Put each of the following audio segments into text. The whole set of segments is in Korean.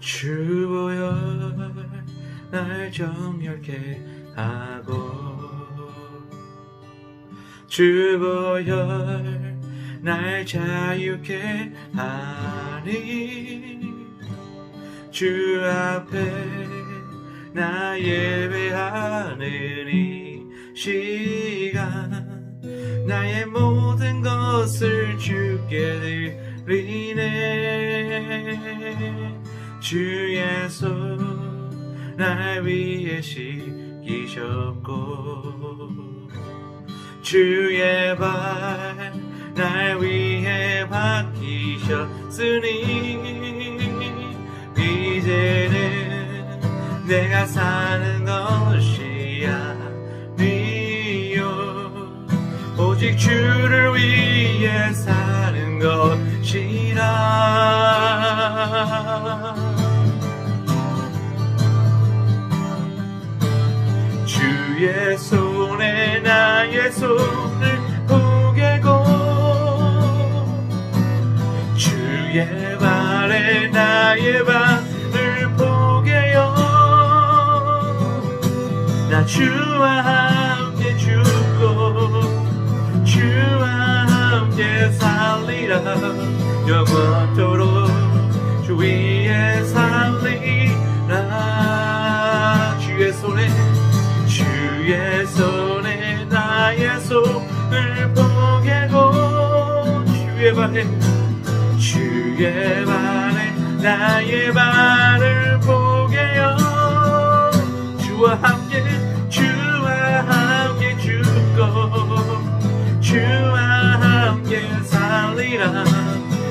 주 보여 날 정결케 하고 주 보여 날 자유케 하니 주 앞에 나 예배하는 이 시간 나의 모든 것을 주께 드리네 주의 손 날 위해 씻기셨고 주의 발 날 위해 박히셨으니 이제는 내가 사는 것이 아니요 오직 주를 위해 사는 것이라 주의 손에 나의 손을 포개고 주의 발에 나의 발을 포개요 나 주와 함께 죽고 주와 함께 살리라 영원토록 주 위에 살리라 주의 손에 나의 손을 포개고 주의 발에 나의 발을 포개요 주와 함께 죽고 주와 함께 살리라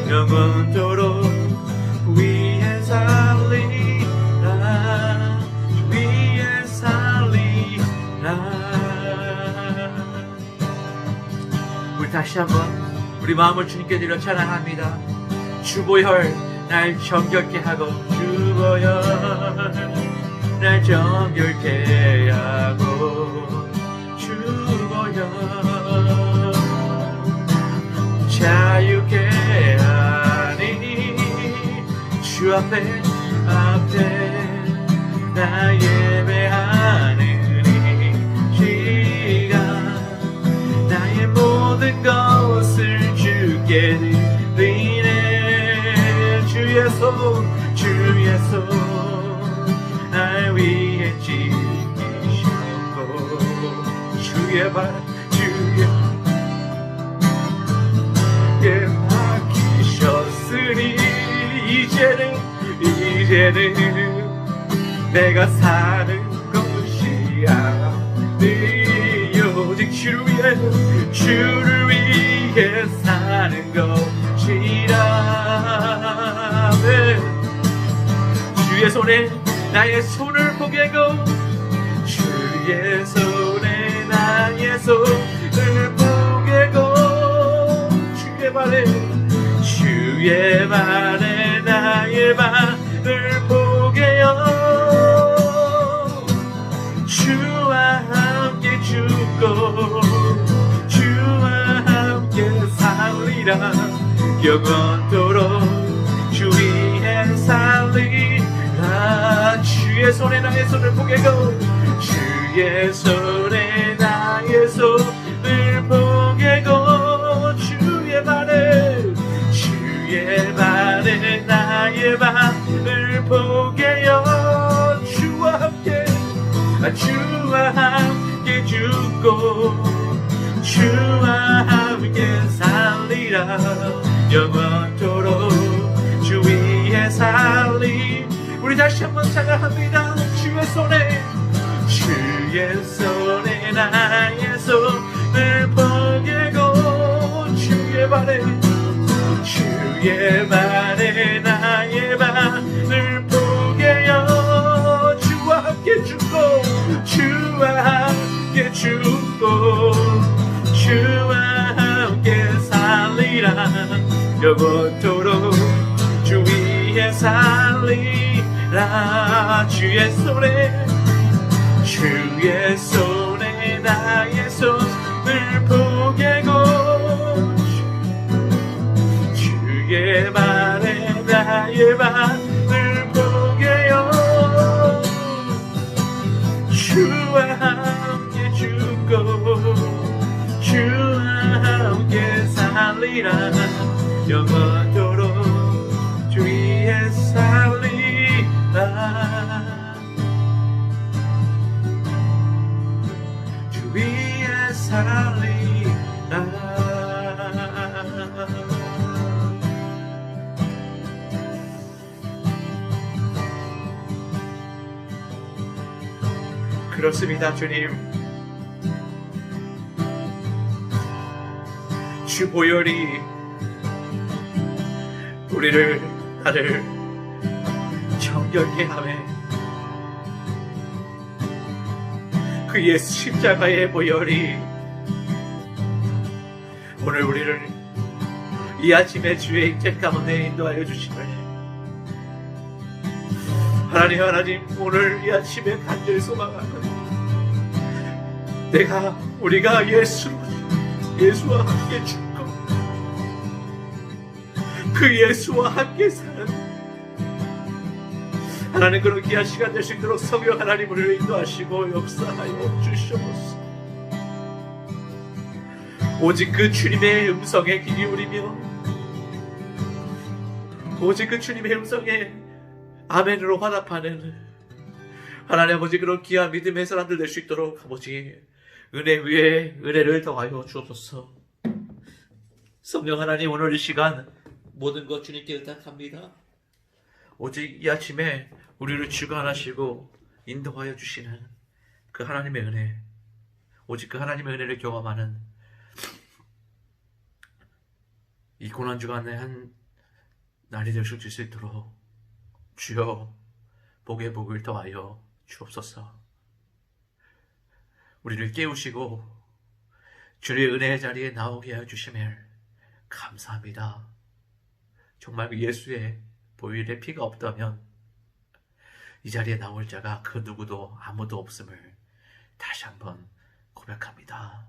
영원토록 위에 살리라 위에 살리라 우리 다시 한번 우리 마음을 주님께 드려 찬양합니다 주보혈 날 정결케 하고 주보혈 날 정결케 하고 주보혈 자유케 하니 주 앞에 나 예배하는 이 시간 나의 모든 것을 주께 드리네 주의 손 날 위해 지키셨고 주의 발 박히셨으니 이제는 내가 사는 것이 아니요 오직 주를 위해 사는 것이라 주의 손에 나의 손을 포개고 주의 손에 나의 손을 포개고 주의 발에 나의 발을 포개요 주와 함께 죽고 주와 함께 살리라 영원토록 주 위에 살리라 주의 손에 나의 손을 포개고 주의 손에 나의 손을 포개고 주의 발에 나의 발을 포개요 주와 함께 죽고 주와 함께 살리라 영원토록 주 위에 살리 우리 다시 한번 찬양합니다 주의 손에 나의 손을 포개고 주의 발에 나의 발을 포개요 주와 함께 죽고 주와 함께 살리라 영원토록 주 위에 살리라 주의 손에 나의 손을 포개고 주의 발에 나의 발을 포개고 살리라 영원토록 주 위에 살리라 주 위에 살리라 그렇습니다. 주님, 주 보혈이 우리를 나를 정결케 하매 그 예수 십자가의 보혈이 오늘 우리를 이 아침에 주의 인재 가운데 인도하여 주시길 하나님 오늘 이 아침에 간절히 소망하는 우리가 예수와 함께 죽고 그 예수와 함께 사는 하나님 그런 귀한 시간 될 수 있도록 성령 하나님 우리를 인도하시고 역사하여 주시옵소서. 오직 그 주님의 음성에 귀 기울이며 오직 그 주님의 음성에 아멘으로 화답하는 하나님 아버지 그런 귀한 믿음의 사람들 될 수 있도록 아버지 은혜 위에 은혜를 더하여 주옵소서. 성령 하나님 오늘 이 시간 모든 것 주님께 의탁합니다. 오직 이 아침에 우리를 주관하시고 인도하여 주시는 그 하나님의 은혜 오직 그 하나님의 은혜를 경험하는 이 고난주간의 한 날이 될 수 있도록 주여 복의 복을 더하여 주옵소서. 우리를 깨우시고 주의 은혜의 자리에 나오게 하여 주시면 감사합니다. 정말 그 예수의 보혈의 피가 없다면 이 자리에 나올 자가 그 누구도 아무도 없음을 다시 한번 고백합니다.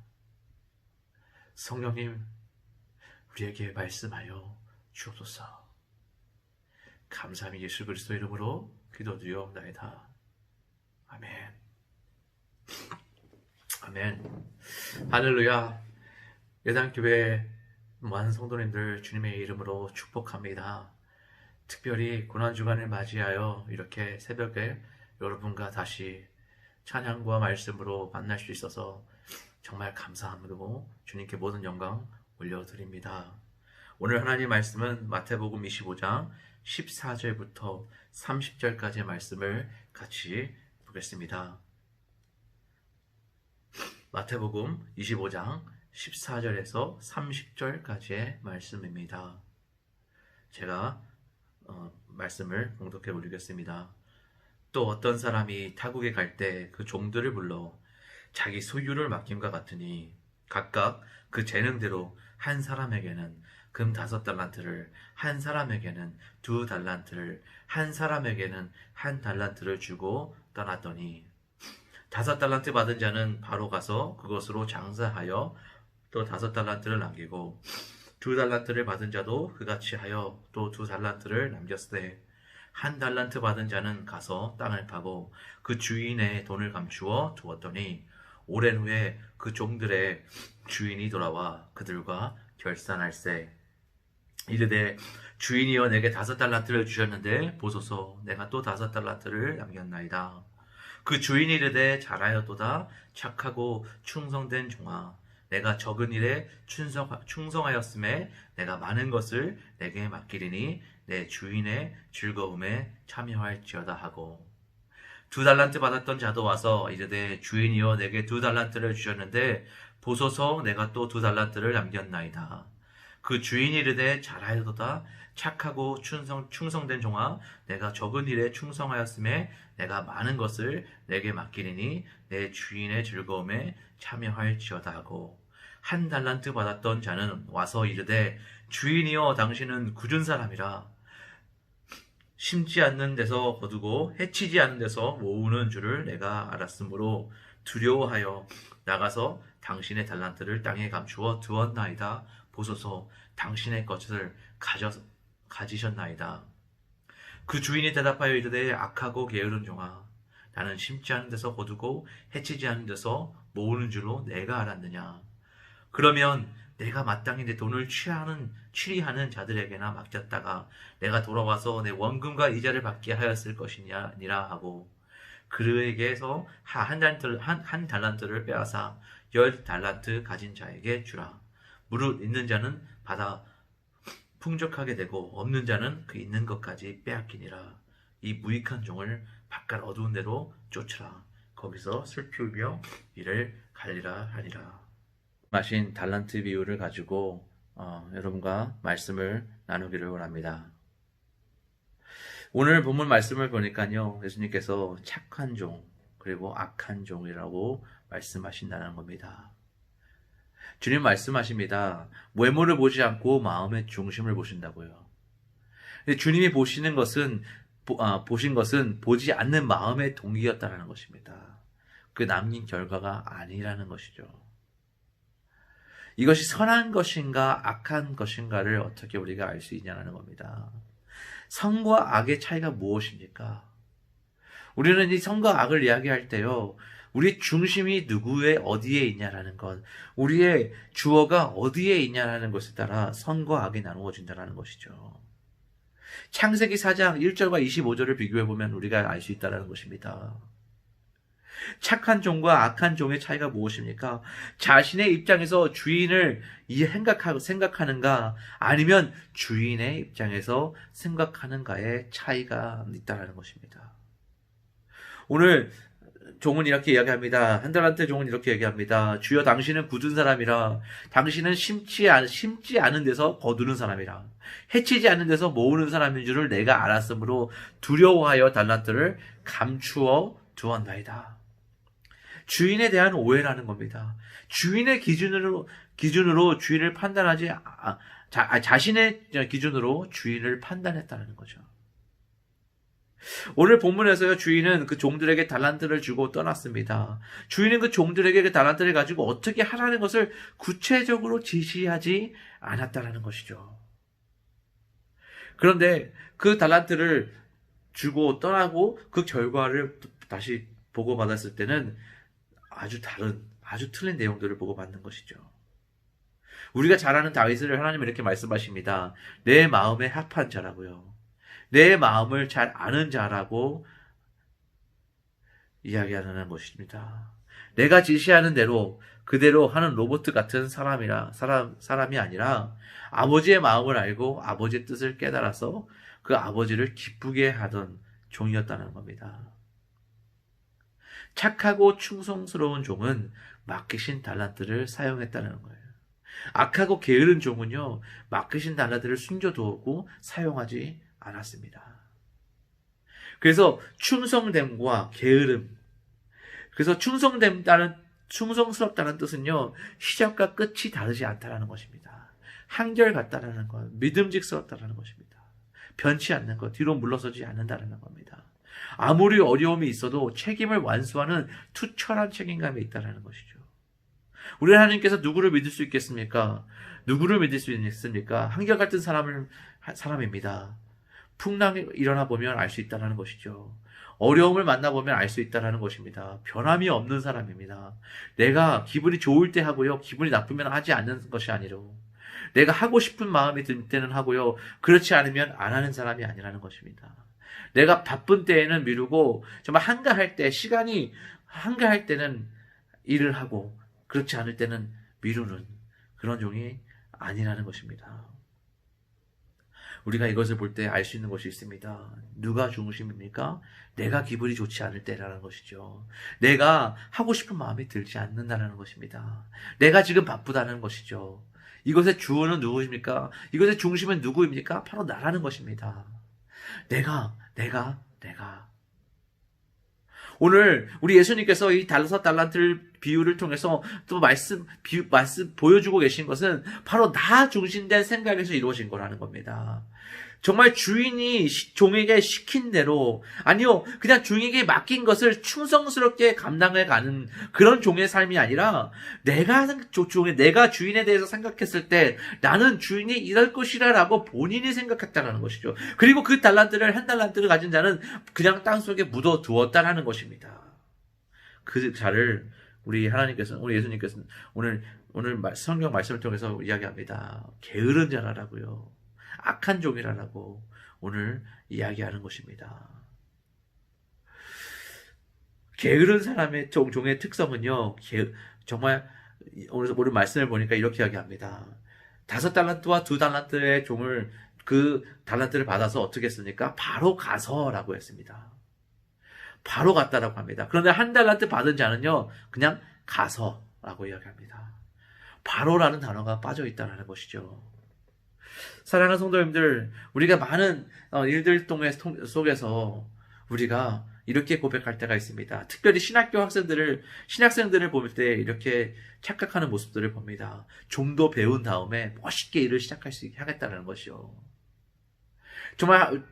성령님 우리에게 말씀하여 주옵소서. 감사함이 예수 그리스도 이름으로 기도드리옵나이다. 아멘. 아멘. 할렐루야. 예단교회 많은 성도님들 주님의 이름으로 축복합니다. 특별히 고난주간을 맞이하여 이렇게 새벽에 여러분과 다시 찬양과 말씀으로 만날 수 있어서 정말 감사하고 주님께 모든 영광 올려드립니다. 오늘 하나님 말씀은 마태복음 25장 14절부터 30절까지의 말씀을 같이 보겠습니다. 마태복음 25장 14절에서 30절까지의 말씀입니다. 제가 말씀을 봉독해 올리겠습니다. 또 어떤 사람이 타국에 갈 때 그 종들을 불러 자기 소유를 맡김과 같으니 각각 그 재능대로 한 사람에게는 금 5달란트를, 한 사람에게는 2달란트를, 한 사람에게는 1달란트를 주고 떠났더니 5달란트 받은 자는 바로 가서 그것으로 장사하여 또 5달란트를 남기고 2달란트를 받은 자도 그같이 하여 또 2달란트를 남겼으되 1달란트 받은 자는 가서 땅을 파고 그 주인의 돈을 감추어 두었더니 오랜 후에 그 종들의 주인이 돌아와 그들과 결산할세. 이르되 주인이여 내게 5달란트를 주셨는데 보소서 내가 또 5달란트를 남겼나이다. 그 주인이 이르되 잘하였도다 착하고 충성된 종아 내가 적은 일에 충성하였음에 내가 많은 것을 내게 맡기리니 내 주인의 즐거움에 참여할지어다 하고 2달란트 받았던 자도 와서 이르되 주인이여 내게 2달란트를 주셨는데 보소서 내가 또 2달란트를 남겼나이다. 그 주인이 이르되 잘하였도다 착하고 충성된 종아 내가 적은 일에 충성하였음에 내가 많은 것을 내게 맡기리니 내 주인의 즐거움에 참여할지어다 하고 1달란트 받았던 자는 와서 이르되 주인이여 당신은 굳은 사람이라 심지 않는 데서 거두고 해치지 않는 데서 모으는 줄을 내가 알았으므로 두려워하여 나가서 당신의 달란트를 땅에 감추어 두었나이다. 보소서 당신의 것을 가지셨나이다. 그 주인이 대답하여 이르되 악하고 게으른 종아 나는 심지 않은 데서 거두고 해치지 않는 데서 모으는 줄로 내가 알았느냐. 그러면 내가 마땅히 내 돈을 취리하는 자들에게나 맡겼다가 내가 돌아와서 내 원금과 이자를 받게 하였을 것이니라 하고 그에게서 한 달란트를 빼앗아 10달란트 가진 자에게 주라. 무릇 있는 자는 받아 풍족하게 되고 없는 자는 그 있는 것까지 빼앗기니라. 이 무익한 종을 바깥 어두운 데로 쫓으라. 거기서 슬피 울며 이를 갈리라 하리라. 마신 달란트 비유를 가지고 여러분과 말씀을 나누기를 원합니다. 오늘 본문 말씀을 보니까요, 예수님께서 착한 종 그리고 악한 종이라고 말씀하신다는 겁니다. 주님 말씀하십니다. 외모를 보지 않고 마음의 중심을 보신다고요. 주님이 보신 것은 보지 않는 마음의 동기였다는 것입니다. 그 남긴 결과가 아니라는 것이죠. 이것이 선한 것인가 악한 것인가를 어떻게 우리가 알 수 있냐는 겁니다. 선과 악의 차이가 무엇입니까? 우리는 이 선과 악을 이야기할 때요, 우리 중심이 누구의 어디에 있냐라는 것, 우리의 주어가 어디에 있냐라는 것에 따라 선과 악이 나누어진다는 것이죠. 창세기 4장 1절과 25절을 비교해보면 우리가 알 수 있다는 것입니다. 착한 종과 악한 종의 차이가 무엇입니까? 자신의 입장에서 주인을 생각하는가, 아니면 주인의 입장에서 생각하는가의 차이가 있다는 것입니다. 오늘 종은 이렇게 이야기합니다. 한 달란트 종은 이렇게 얘기합니다. 주여, 당신은 굳은 사람이라, 당신은 심지 않은 데서 거두는 사람이라, 해치지 않는 데서 모으는 사람인 줄을 내가 알았으므로 두려워하여 달란트를 감추어 두었나이다. 주인에 대한 오해라는 겁니다. 주인의 기준으로 주인을 판단하지, 자신의 기준으로 주인을 판단했다는 거죠. 오늘 본문에서요, 주인은 그 종들에게 달란트를 주고 떠났습니다. 주인은 그 종들에게 그 달란트를 가지고 어떻게 하라는 것을 구체적으로 지시하지 않았다는 것이죠. 그런데 그 달란트를 주고 떠나고 그 결과를 다시 보고받았을 때는 아주 틀린 내용들을 보고받는 것이죠. 우리가 잘 아는 다윗을 하나님은 이렇게 말씀하십니다. 내 마음에 합한 자라고요. 내 마음을 잘 아는 자라고 이야기하는 것입니다. 내가 지시하는 대로 그대로 하는 로봇 같은 사람이 아니라 아버지의 마음을 알고 아버지의 뜻을 깨달아서 그 아버지를 기쁘게 하던 종이었다는 겁니다. 착하고 충성스러운 종은 맡기신 달란트를 사용했다는 거예요. 악하고 게으른 종은요, 맡기신 달란트를 숨겨두었고 사용하지 않았습니다. 그래서 충성됨과 게으름, 그래서 충성스럽다는 뜻은요, 시작과 끝이 다르지 않다는 것입니다. 한결같다는 것, 믿음직스럽다는 것입니다. 변치 않는 것, 뒤로 물러서지 않는다는 겁니다. 아무리 어려움이 있어도 책임을 완수하는 투철한 책임감이 있다는 것이죠. 우리 하나님께서 누구를 믿을 수 있겠습니까? 누구를 믿을 수 있습니까? 한결같은 사람입니다. 풍랑이 일어나 보면 알 수 있다는 것이죠. 어려움을 만나보면 알 수 있다는 것입니다. 변함이 없는 사람입니다. 내가 기분이 좋을 때 하고요, 기분이 나쁘면 하지 않는 것이 아니로, 내가 하고 싶은 마음이 들 때는 하고요, 그렇지 않으면 안 하는 사람이 아니라는 것입니다. 내가 바쁜 때에는 미루고, 정말 시간이 한가할 때는 일을 하고, 그렇지 않을 때는 미루는 그런 종이 아니라는 것입니다. 우리가 이것을 볼 때 알 수 있는 것이 있습니다. 누가 중심입니까? 내가 기분이 좋지 않을 때라는 것이죠. 내가 하고 싶은 마음이 들지 않는다는 것입니다. 내가 지금 바쁘다는 것이죠. 이것의 주어는 누구입니까? 이것의 중심은 누구입니까? 바로 나라는 것입니다. 내가. 오늘 우리 예수님께서 이 5달란트를 비유를 통해서 또 말씀 보여주고 계신 것은 바로 나 중심된 생각에서 이루어진 거라는 겁니다. 정말 주인이 종에게 시킨 대로, 아니요, 그냥 종에게 맡긴 것을 충성스럽게 감당해 가는 그런 종의 삶이 아니라, 내가 주인에 대해서 생각했을 때 나는 주인이 이럴 것이라고 본인이 생각했다는 것이죠. 그리고 그 한 달란트를 가진 자는 그냥 땅속에 묻어 두었다는 것입니다. 그 자를 우리 하나님께서는, 우리 예수님께서는 오늘 성경 말씀을 통해서 이야기합니다. 게으른 자라라고요. 악한 종이라라고 오늘 이야기하는 것입니다. 게으른 사람의 종의 특성은요, 정말 오늘 말씀을 보니까 이렇게 이야기합니다. 5달란트와 2달란트의 종을, 그 달란트를 받아서 어떻게 했습니까? 바로 가서라고 했습니다. 바로 갔다라고 합니다. 그런데 1달란트 받은 자는요, 그냥 가서라고 이야기합니다. 바로라는 단어가 빠져 있다는 것이죠. 사랑하는 성도님들, 우리가 많은 일들 속에서 우리가 이렇게 고백할 때가 있습니다. 특별히 신학생들을 볼 때 이렇게 착각하는 모습들을 봅니다. 좀 더 배운 다음에 멋있게 일을 시작할 수 있게 하겠다는 것이요. 정말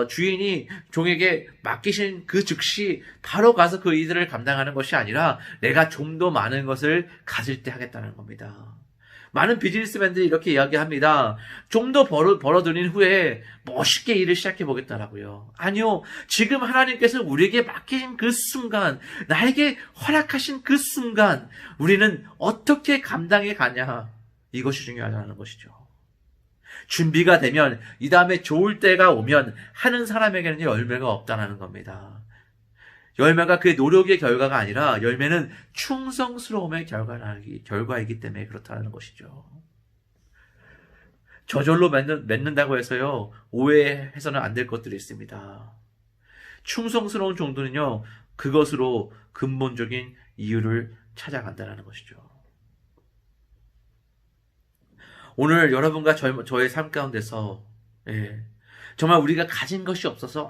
주인이 종에게 맡기신 그 즉시 바로 가서 그 일들을 감당하는 것이 아니라 내가 좀 더 많은 것을 가질 때 하겠다는 겁니다. 많은 비즈니스맨들이 이렇게 이야기합니다. 좀 더 벌어들인 후에 멋있게 일을 시작해 보겠다라고요. 아니요. 지금 하나님께서 우리에게 맡기신 그 순간, 나에게 허락하신 그 순간, 우리는 어떻게 감당해 가냐. 이것이 중요하다는 것이죠. 준비가 되면, 이 다음에 좋을 때가 오면 하는 사람에게는 열매가 없다는 겁니다. 열매가 그의 노력의 결과가 아니라 열매는 충성스러움의 결과이기 때문에 그렇다는 것이죠. 저절로 맺는다고 해서요, 오해해서는 안 될 것들이 있습니다. 충성스러운 종들은요, 그것으로 근본적인 이유를 찾아간다는 것이죠. 오늘 여러분과 저의 삶 가운데서, 정말 우리가 가진 것이 없어서,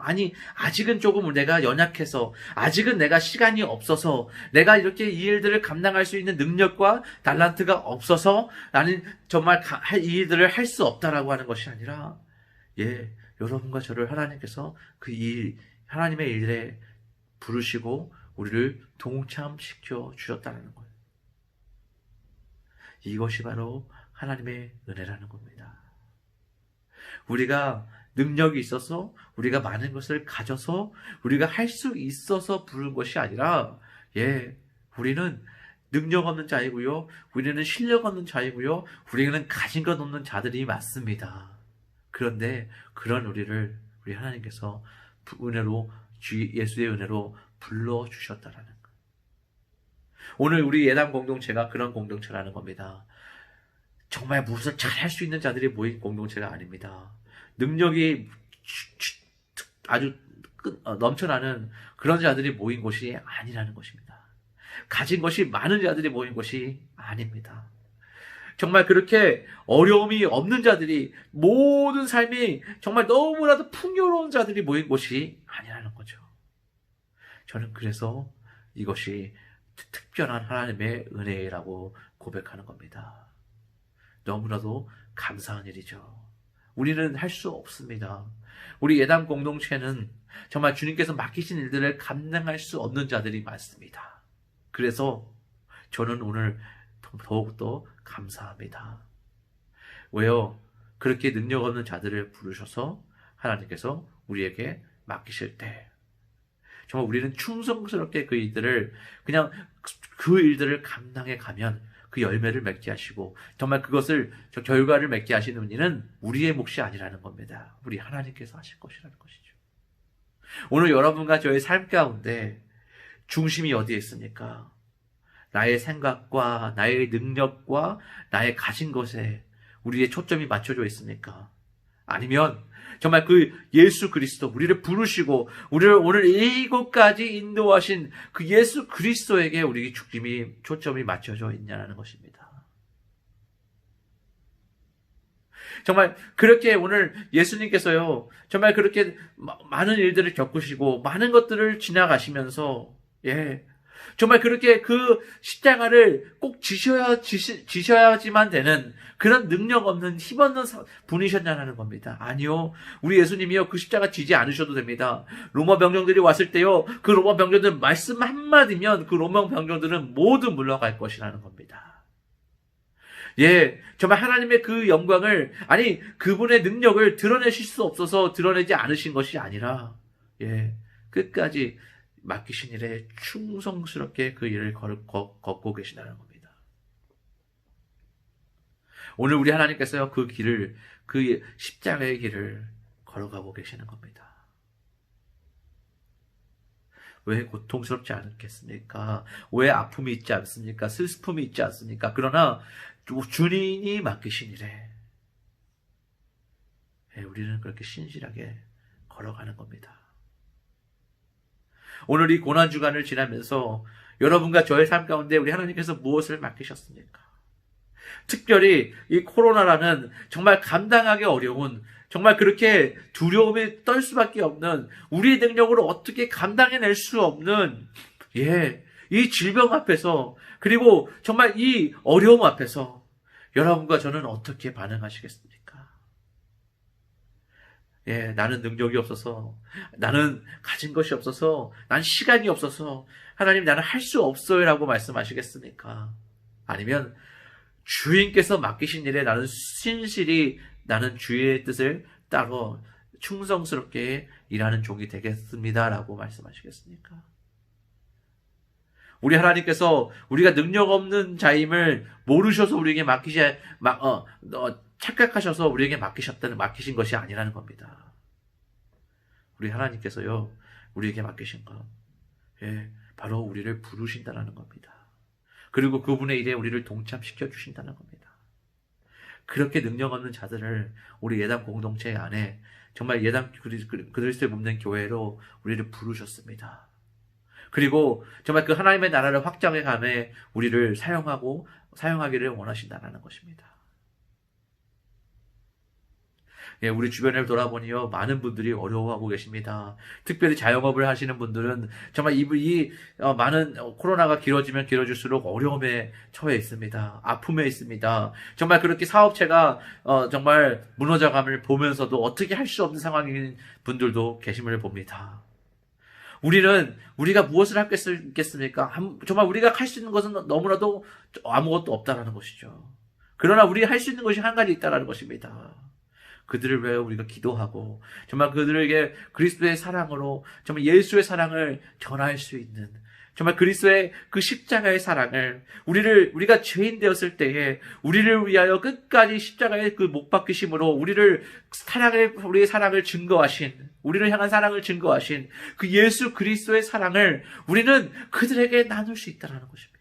아직은 조금 내가 연약해서, 아직은 내가 시간이 없어서, 내가 이렇게 이 일들을 감당할 수 있는 능력과 달란트가 없어서 나는 정말 이 일들을 할 수 없다라고 하는 것이 아니라, 여러분과 저를 하나님께서 하나님의 일에 부르시고 우리를 동참시켜 주셨다는 거예요. 이것이 바로 하나님의 은혜라는 겁니다. 우리가 능력이 있어서, 우리가 많은 것을 가져서, 우리가 할 수 있어서 부른 것이 아니라, 우리는 능력 없는 자이고요, 우리는 실력 없는 자이고요, 우리는 가진 것 없는 자들이 맞습니다. 그런데 그런 우리 하나님께서 예수의 은혜로 불러주셨다라는 것. 오늘 우리 예담 공동체가 그런 공동체라는 겁니다. 정말 무엇을 잘할 수 있는 자들이 모인 공동체가 아닙니다. 능력이 아주 넘쳐나는 그런 자들이 모인 곳이 아니라는 것입니다. 가진 것이 많은 자들이 모인 곳이 아닙니다. 정말 그렇게 어려움이 없는 자들이, 모든 삶이 정말 너무나도 풍요로운 자들이 모인 곳이 아니라는 거죠. 저는 그래서 이것이 특별한 하나님의 은혜라고 고백하는 겁니다. 너무나도 감사한 일이죠. 우리는 할 수 없습니다. 우리 예담 공동체는 정말 주님께서 맡기신 일들을 감당할 수 없는 자들이 많습니다. 그래서 저는 오늘 더욱더 감사합니다. 왜요? 그렇게 능력 없는 자들을 부르셔서 하나님께서 우리에게 맡기실 때 정말 우리는 충성스럽게 그 일들을 감당해 가면 그 열매를 맺게 하시고, 정말 저 결과를 맺게 하시는 일은 우리의 몫이 아니라는 겁니다. 우리 하나님께서 하실 것이라는 것이죠. 오늘 여러분과 저의 삶 가운데 중심이 어디에 있습니까? 나의 생각과 나의 능력과 나의 가진 것에 우리의 초점이 맞춰져 있습니까? 아니면 정말 그 예수 그리스도, 우리를 부르시고 우리를 오늘 이곳까지 인도하신 그 예수 그리스도에게 우리 초점이 맞춰져 있냐는 것입니다. 정말 그렇게 오늘 예수님께서요, 정말 그렇게 많은 일들을 겪으시고 많은 것들을 지나가시면서, 정말 그렇게 그 십자가를 꼭 지셔야지만 되는 그런 능력 없는 힘없는 분이셨냐는 겁니다. 아니요. 우리 예수님이요, 그 십자가 지지 않으셔도 됩니다. 로마 병정들이 왔을 때요, 그 로마 병정들 말씀 한마디면 그 로마 병정들은 모두 물러갈 것이라는 겁니다. 정말 하나님의 그 영광을, 그분의 능력을 드러내실 수 없어서 드러내지 않으신 것이 아니라, 끝까지 맡기신 일에 충성스럽게 그 일을 걷고 계신다는 겁니다. 오늘 우리 하나님께서요, 그 길을, 그 십자가의 길을 걸어가고 계시는 겁니다. 왜 고통스럽지 않겠습니까? 왜 아픔이 있지 않습니까? 슬픔이 있지 않습니까? 그러나 주님이 맡기신 일에 우리는 그렇게 신실하게 걸어가는 겁니다. 오늘 이 고난주간을 지나면서 여러분과 저의 삶 가운데 우리 하나님께서 무엇을 맡기셨습니까? 특별히 이 코로나라는 정말 감당하기 어려운, 정말 그렇게 두려움에 떨 수밖에 없는, 우리의 능력으로 어떻게 감당해낼 수 없는 이 질병 앞에서, 그리고 정말 이 어려움 앞에서 여러분과 저는 어떻게 반응하시겠습니까? 나는 능력이 없어서, 나는 가진 것이 없어서, 난 시간이 없어서 하나님 나는 할 수 없어요 라고 말씀하시겠습니까? 아니면 주인께서 맡기신 일에 나는 신실히 나는 주의 뜻을 따로 충성스럽게 일하는 종이 되겠습니다 라고 말씀하시겠습니까? 우리 하나님께서 우리가 능력 없는 자임을 모르셔서 우리에게 착각하셔서 우리에게 맡기신 것이 아니라는 겁니다. 우리 하나님께서요, 우리에게 맡기신 것, 바로 우리를 부르신다는 겁니다. 그리고 그분의 일에 우리를 동참시켜 주신다는 겁니다. 그렇게 능력 없는 자들을 우리 예담 공동체 안에 정말 예담 그리스도의 몸된 교회로 우리를 부르셨습니다. 그리고 정말 그 하나님의 나라를 확장해 가며 우리를 사용하기를 원하신다는 것입니다. 우리 주변을 돌아보니요, 많은 분들이 어려워하고 계십니다. 특별히 자영업을 하시는 분들은 정말 많은 코로나가 길어지면 길어질수록 어려움에 처해 있습니다. 아픔에 있습니다. 정말 그렇게 사업체가 정말 무너져감을 보면서도 어떻게 할 수 없는 상황인 분들도 계심을 봅니다. 우리가 무엇을 하겠습니까? 정말 우리가 할 수 있는 것은 너무나도 아무것도 없다라는 것이죠. 그러나 우리가 할 수 있는 것이 한 가지 있다라는 것입니다. 그들을 위해 우리가 기도하고 정말 그들에게 그리스도의 사랑으로 정말 예수의 사랑을 전할 수 있는, 정말 그리스도의 그 십자가의 사랑을 우리가 죄인 되었을 때에 우리를 위하여 끝까지 십자가의 그 못 박히심으로 우리의 사랑을 증거하신, 우리를 향한 사랑을 증거하신 그 예수 그리스도의 사랑을 우리는 그들에게 나눌 수 있다는 것입니다.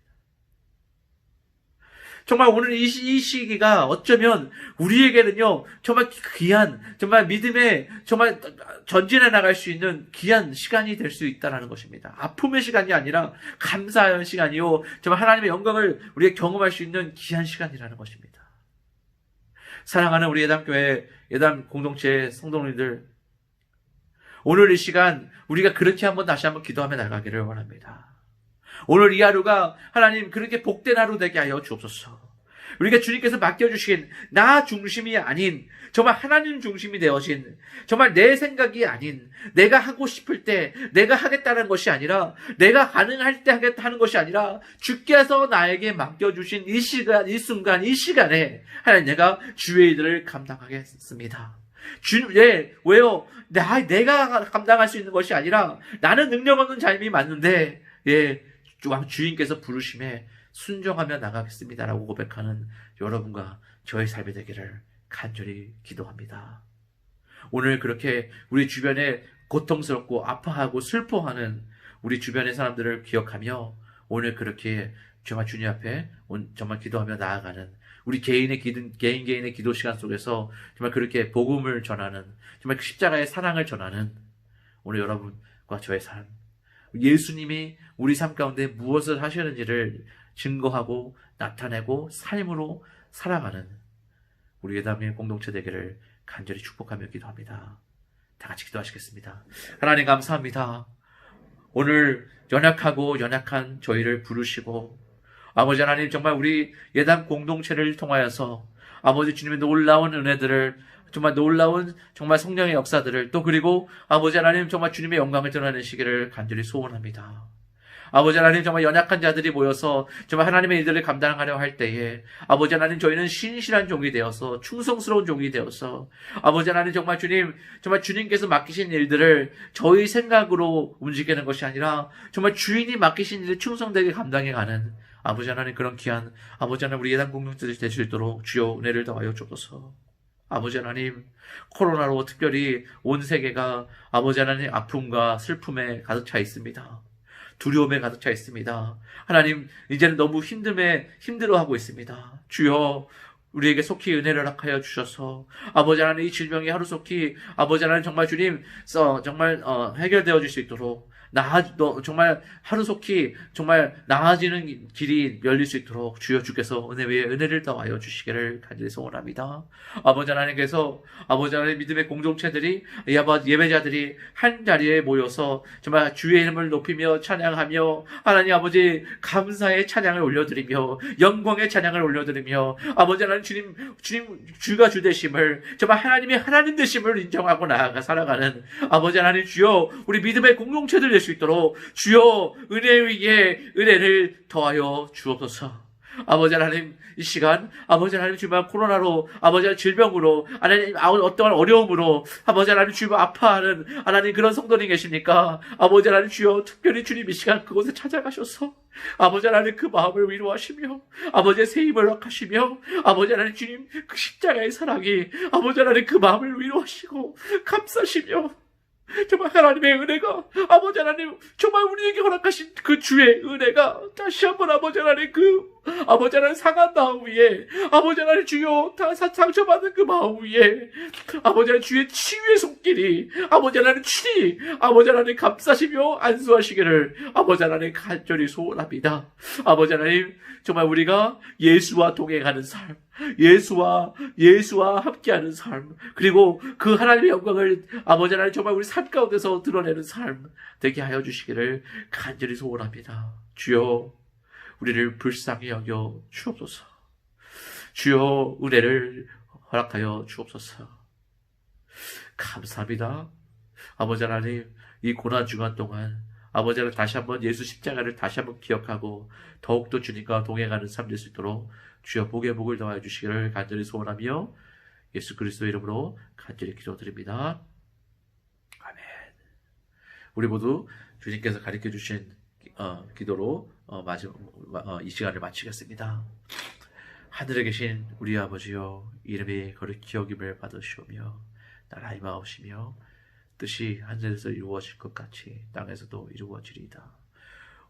정말 오늘 이 시기가 어쩌면 우리에게는요, 정말 귀한, 정말 믿음에 정말 전진해 나갈 수 있는 귀한 시간이 될 수 있다는 것입니다. 아픔의 시간이 아니라 감사의 시간이요, 정말 하나님의 영광을 우리가 경험할 수 있는 귀한 시간이라는 것입니다. 사랑하는 우리 예담교회, 예담 공동체 성도님들, 오늘 이 시간 우리가 그렇게 다시 한번 기도하며 나가기를 원합니다. 오늘 이 하루가 하나님 그렇게 복된 하루 되게 하여 주옵소서. 우리가 주님께서 맡겨주신 나 중심이 아닌 정말 하나님 중심이 되어진, 정말 내 생각이 아닌, 내가 하고 싶을 때 내가 하겠다는 것이 아니라, 내가 가능할 때 하겠다는 것이 아니라 주께서 나에게 맡겨주신 이 시간, 이 순간, 이 시간에 하나님 내가 주의 일을 감당하겠습니다. 왜요? 내가 감당할 수 있는 것이 아니라 나는 능력 없는 자임이 맞는데 주인께서 부르심에 순종하며 나가겠습니다라고 고백하는 여러분과 저의 삶이 되기를 간절히 기도합니다. 오늘 그렇게 우리 주변에 고통스럽고 아파하고 슬퍼하는 우리 주변의 사람들을 기억하며 오늘 그렇게 정말 주님 앞에 정말 기도하며 나아가는 우리 개인의 기도 시간 속에서 정말 그렇게 복음을 전하는, 정말 십자가의 사랑을 전하는 오늘 여러분과 저의 삶, 예수님이 우리 삶 가운데 무엇을 하시는지를 증거하고 나타내고 삶으로 살아가는 우리 예담의 공동체 되기를 간절히 축복하며 기도합니다. 다 같이 기도하시겠습니다. 하나님 감사합니다. 오늘 연약한 저희를 부르시고 아버지 하나님 정말 우리 예담 공동체를 통하여서 아버지 주님의 놀라운 은혜들을, 정말 놀라운 정말 성령의 역사들을, 또 그리고 아버지 하나님 정말 주님의 영광을 드러내시기를 간절히 소원합니다. 아버지 하나님 정말 연약한 자들이 모여서 정말 하나님의 일들을 감당하려 할 때에 아버지 하나님 저희는 신실한 종이 되어서 충성스러운 종이 되어서 아버지 하나님 정말 주님께서 맡기신 일들을 저희 생각으로 움직이는 것이 아니라 정말 주인이 맡기신 일을 충성되게 감당해가는 아버지 하나님 그런 귀한 아버지 하나님 우리 예단 공동체들이 될 수 있도록 주여 은혜를 더하여 주옵소서. 아버지 하나님 코로나로 특별히 온 세계가 아버지 하나님 아픔과 슬픔에 가득 차 있습니다. 두려움에 가득 차 있습니다. 하나님 이제는 너무 힘들어하고 있습니다. 주여 우리에게 속히 은혜를 허락하여 주셔서 아버지 하나님 이 질병이 하루속히 아버지 하나님 정말 주님 정말 해결되어 줄 수 있도록 정말 하루속히 정말 나아지는 길이 열릴 수 있도록 주께서 은혜 위에 은혜를 더하여 주시기를 간절히 소원합니다. 아버지 하나님께서 아버지 하나님 믿음의 공동체들이 예배자들이 한 자리에 모여서 정말 주의 이름을 높이며 찬양하며 하나님 아버지 감사의 찬양을 올려드리며 영광의 찬양을 올려드리며 아버지 하나님 주님 주가 주 되심을 정말 하나님의 하나님 되심을 인정하고 나아가 살아가는 아버지 하나님 주여 우리 믿음의 공동체들 될 수 있도록 주여 은혜 위에 은혜를 더하여 주옵소서. 아버지 하나님 이 시간 아버지 하나님 주님 코로나로 아버지 하나님 질병으로 하나님 어떠한 어려움으로 아버지 하나님 주님 아파하는 하나님 그런 성도님 계십니까? 아버지 하나님 주여 특별히 주님 이 시간 그곳에 찾아가셔서 아버지 하나님 그 마음을 위로하시며 아버지의 새 힘을 허락하시며 아버지 하나님 주님 그 십자가의 사랑이 아버지 하나님 그 마음을 위로하시고 감싸시며 정말 하나님의 은혜가 아버지 하나님 정말 우리에게 허락하신 그 주의 은혜가 다시 한번 아버지 하나님 아버지 하나님 상한 마음 위에 아버지 하나님 주여 다 상처받은 그 마음 위에 아버지 하나님 주의 치유의 손길이 아버지 하나님 친히 아버지 하나님 감싸시며 안수하시기를 아버지 하나님 간절히 소원합니다. 아버지 하나님 정말 우리가 예수와 동행하는 삶 예수와 함께하는 삶 그리고 그 하나님의 영광을 아버지 하나님 정말 우리 삶 가운데서 드러내는 삶 되게 하여 주시기를 간절히 소원합니다. 주여 우리를 불쌍히 여겨 주옵소서. 주여 은혜를 허락하여 주옵소서. 감사합니다. 아버지 하나님 이 고난 주간 동안 아버지 하나님 다시 한번 예수 십자가를 다시 한번 기억하고 더욱더 주님과 동행하는 삶 될 수 있도록 주여 복의 복을 더하여 주시기를 간절히 소원하며 예수 그리스도의 이름으로 간절히 기도드립니다. 아멘. 우리 모두 주님께서 가르쳐 주신 기도로 이 시간을 마치겠습니다. 하늘에 계신 우리 아버지여 이름이 거룩히 여김을 받으시오며 나라의 마옵시며 뜻이 하늘에서 이루어질 것 같이 땅에서도 이루어지리이다.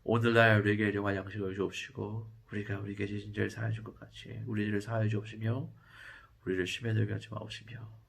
오늘날 우리에게 일용할 양식을 주옵시고 우리가 우리에게 지은 죄를 사하여 준 것 같이 우리를 사하여 주옵시며 우리를 심에 들게 하지 마옵시며